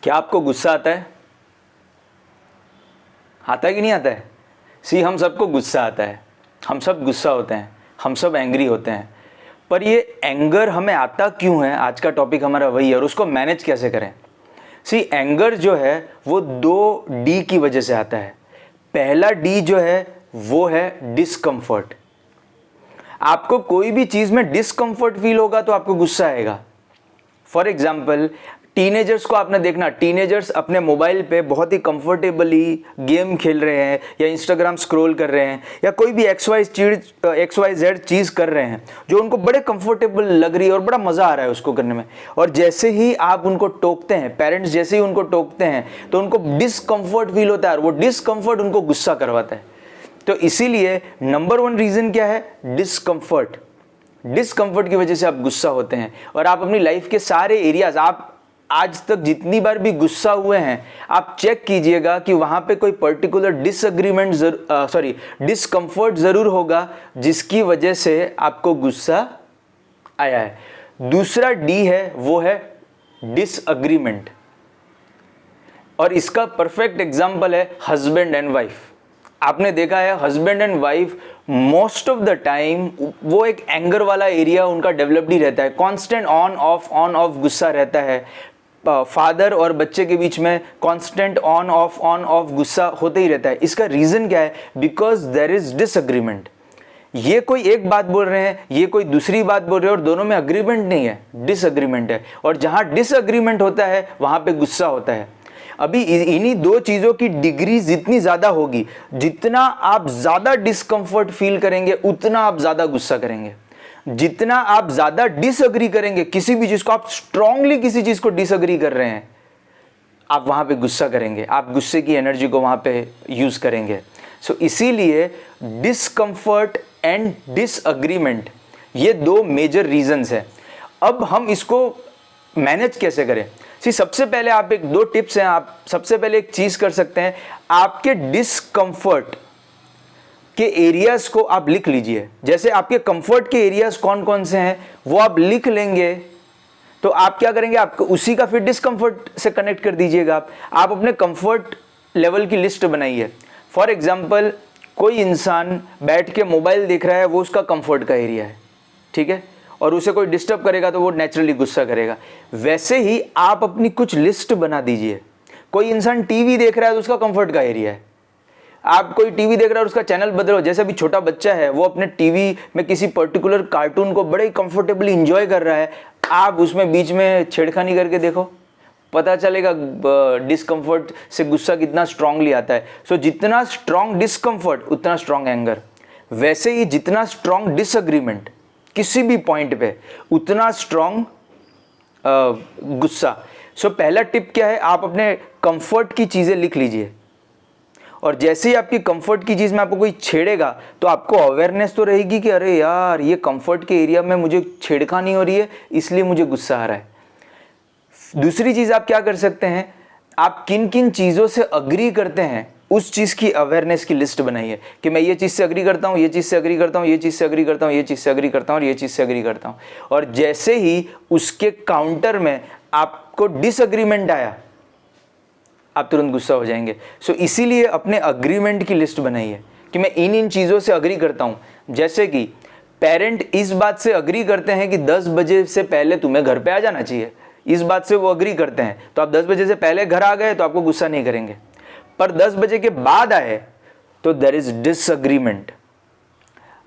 क्या आपको गुस्सा आता है? आता है कि नहीं आता है? हम सबको गुस्सा आता है, हम सब गुस्सा होते हैं, हम सब एंग्री होते हैं। पर ये एंगर हमें आता क्यों है, आज का टॉपिक हमारा वही है। और उसको मैनेज कैसे करें? एंगर जो है वो 2 डी की वजह से आता है। पहला डी जो है वो है डिस्कम्फर्ट। आपको कोई भी चीज़ में डिस्कम्फर्ट फील होगा तो आपको गुस्सा आएगा। फॉर एग्जाम्पल, टीनेजर्स को आपने देखना, टीनेजर्स अपने मोबाइल पे बहुत ही कंफर्टेबली गेम खेल रहे हैं या इंस्टाग्राम स्क्रॉल कर रहे हैं या कोई भी XYZ चीज़ कर रहे हैं जो उनको बड़े कंफर्टेबल लग रही है और बड़ा मज़ा आ रहा है उसको करने में। और जैसे ही आप उनको टोकते हैं, पेरेंट्स जैसे ही उनको टोकते हैं तो उनको डिस्कम्फर्ट फील होता है और वो डिस्कम्फर्ट उनको गुस्सा करवाता है। तो इसीलिए नंबर 1 रीज़न क्या है? डिस्कम्फर्ट। डिस्कम्फर्ट की वजह से आप गुस्सा होते हैं। और आप अपनी लाइफ के सारे एरियाज, आप आज तक जितनी बार भी गुस्सा हुए हैं, आप चेक कीजिएगा कि वहां पे कोई पर्टिकुलर डिस्कम्फर्ट जरूर होगा जिसकी वजह से आपको गुस्सा आया है। दूसरा डी है वो है डिसएग्रीमेंट। और इसका परफेक्ट एग्जांपल है हस्बैंड एंड वाइफ। आपने देखा है husband and wife most of the time वो एक एंगर वाला एरिया उनका डेवलप्ड ही रहता है। कांस्टेंट ऑन ऑफ गुस्सा रहता है। फादर और बच्चे के बीच में कांस्टेंट ऑन ऑफ गुस्सा होते ही रहता है। इसका रीज़न क्या है? Because there is disagreement. ये कोई एक बात बोल रहे हैं, ये कोई दूसरी बात बोल रहे हैं और दोनों में अग्रीमेंट नहीं है, डिसएग्रीमेंट है। और जहां डिसएग्रीमेंट होता है वहां पे गुस्सा होता है। अभी इन्हीं 2 चीज़ों की डिग्री जितनी ज़्यादा होगी, जितना आप ज़्यादा डिस्कम्फर्ट फील करेंगे उतना आप ज़्यादा गुस्सा करेंगे। जितना आप ज़्यादा डिसएग्री करेंगे किसी भी चीज़ को, आप स्ट्रांगली किसी चीज़ को डिसएग्री कर रहे हैं, आप वहाँ पे गुस्सा करेंगे, आप गुस्से की एनर्जी को वहाँ पे यूज़ करेंगे। इसीलिए डिस्कम्फर्ट एंड डिसएग्रीमेंट ये 2 मेजर रीजंस हैं। अब हम इसको मैनेज कैसे करें? सबसे पहले आप 2 टिप्स हैं। आप सबसे पहले एक चीज़ कर सकते हैं, आपके डिस्कम्फर्ट के एरियाज को आप लिख लीजिए। जैसे आपके कंफर्ट के एरियाज कौन कौन से हैं वो आप लिख लेंगे तो आप क्या करेंगे, आपको उसी का फिर डिस्कम्फर्ट से कनेक्ट कर दीजिएगा। आप अपने कंफर्ट लेवल की लिस्ट बनाइए। फॉर एग्जांपल, कोई इंसान बैठ के मोबाइल देख रहा है, वो उसका कंफर्ट का एरिया है, ठीक है, और उसे कोई डिस्टर्ब करेगा तो वो नेचुरली गुस्सा करेगा। वैसे ही आप अपनी कुछ लिस्ट बना दीजिए। कोई इंसान टीवी देख रहा है तो उसका कंफर्ट का एरिया है। आप कोई टीवी देख रहा है और उसका चैनल बदलो। जैसे अभी छोटा बच्चा है, वो अपने टीवी में किसी पर्टिकुलर कार्टून को बड़े कंफर्टेबली इंजॉय कर रहा है, आप उसमें बीच में छेड़खानी करके देखो, पता चलेगा डिस्कम्फर्ट से गुस्सा कितना स्ट्रांगली आता है। जितना स्ट्रांग डिस्कम्फर्ट उतना स्ट्रांग एंगर। वैसे ही जितना स्ट्रांग डिसएग्रीमेंट किसी भी पॉइंट पे उतना स्ट्रांग गुस्सा। पहला टिप क्या है, आप अपने कंफर्ट की चीज़ें लिख लीजिए। और जैसे ही आपकी कंफर्ट की चीज़ में आपको कोई छेड़ेगा तो आपको अवेयरनेस तो रहेगी कि अरे यार, ये कंफर्ट के एरिया में मुझे छेड़खानी हो रही है, इसलिए मुझे गुस्सा आ रहा है। दूसरी चीज़ आप क्या कर सकते हैं, आप किन किन चीज़ों से अग्री करते हैं उस चीज़ की अवेयरनेस की लिस्ट बनाइए कि मैं ये चीज़ से अग्री करता हूँ, ये चीज़ से अग्री करता हूँ, ये चीज़ से अग्री करता हूँ, ये चीज़ से अग्री करता हूँ और ये चीज़ से अग्री करता हूँ। और जैसे ही उसके काउंटर में आपको डिसएग्रीमेंट आया, आप तुरंत गुस्सा हो जाएंगे। इसीलिए अपने अग्रीमेंट की लिस्ट बनाइए कि मैं इन चीज़ों से अग्री करता हूँ। जैसे कि पेरेंट इस बात से अग्री करते हैं कि 10 बजे से पहले तुम्हें घर पे आ जाना चाहिए, इस बात से वो अग्री करते हैं, तो आप 10 बजे से पहले घर आ गए तो आपको गुस्सा नहीं करेंगे। पर 10 बजे के बाद आए तो देयर इज डिसएग्रीमेंट।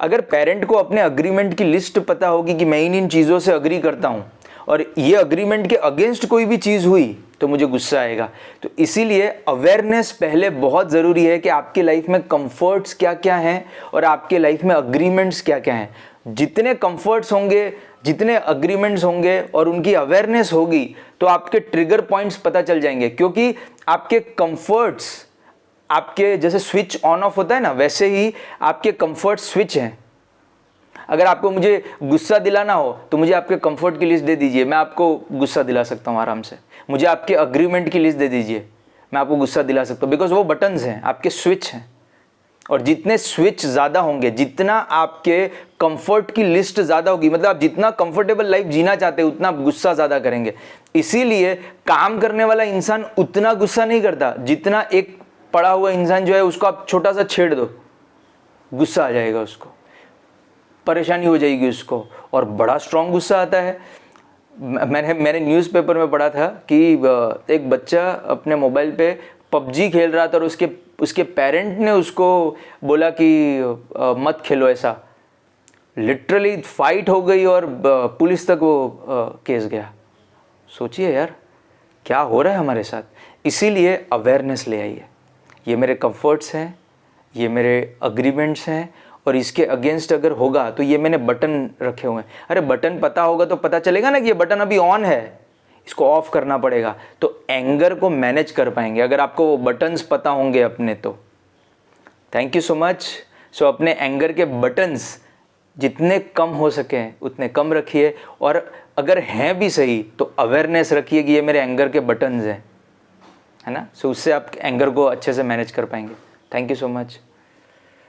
अगर पेरेंट को अपने अग्रीमेंट की लिस्ट पता होगी कि मैं इन चीज़ों से अग्री करता हूँ और ये अग्रीमेंट के अगेंस्ट कोई भी चीज़ हुई तो मुझे गुस्सा आएगा। तो इसीलिए अवेयरनेस पहले बहुत ज़रूरी है कि आपकी लाइफ में कंफर्ट्स क्या क्या हैं और आपके लाइफ में अग्रीमेंट्स क्या क्या हैं। जितने कंफर्ट्स होंगे, जितने अग्रीमेंट्स होंगे और उनकी अवेयरनेस होगी तो आपके ट्रिगर पॉइंट्स पता चल जाएंगे। क्योंकि आपके कंफर्ट्स, आपके जैसे स्विच ऑन ऑफ होता है ना, वैसे ही आपके कंफर्ट स्विच हैं। अगर आपको मुझे गुस्सा दिलाना हो तो मुझे आपके कंफर्ट की लिस्ट दे दीजिए, मैं आपको गुस्सा दिला सकता हूँ आराम से। मुझे आपके अग्रीमेंट की लिस्ट दे दीजिए, मैं आपको गुस्सा दिला सकता हूँ। बिकॉज वो बटन्स हैं, आपके स्विच हैं। और जितने स्विच ज़्यादा होंगे, जितना आपके कंफर्ट की लिस्ट ज़्यादा होगी, मतलब आप जितना कंफर्टेबल लाइफ जीना चाहते हैं उतना गुस्सा ज़्यादा करेंगे। इसीलिए काम करने वाला इंसान उतना गुस्सा नहीं करता जितना एक पड़ा हुआ इंसान जो है उसको आप छोटा सा छेड़ दो, गुस्सा आ जाएगा उसको, परेशानी हो जाएगी उसको, और बड़ा स्ट्रांग गुस्सा आता है। मैंने न्यूज़पेपर में पढ़ा था कि एक बच्चा अपने मोबाइल पे पबजी खेल रहा था और उसके पेरेंट ने उसको बोला कि मत खेलो ऐसा। लिटरली फाइट हो गई और पुलिस तक वो केस गया। सोचिए यार क्या हो रहा है हमारे साथ। इसीलिए अवेयरनेस ले आइए। ये मेरे कंफर्ट्स हैं, ये मेरे अग्रीमेंट्स हैं, और इसके अगेंस्ट अगर होगा तो ये मैंने बटन रखे हुए हैं। अरे बटन पता होगा तो पता चलेगा ना कि ये बटन अभी ऑन है, इसको ऑफ करना पड़ेगा, तो एंगर को मैनेज कर पाएंगे अगर आपको वो बटन्स पता होंगे अपने तो। Thank you so much. So अपने एंगर के बटन्स जितने कम हो सके उतने कम रखिए, और अगर हैं भी सही तो अवेयरनेस रखिए कि ये मेरे एंगर के बटन्स हैं, है ना। सो उससे आप एंगर को अच्छे से मैनेज कर पाएंगे। Thank you so much.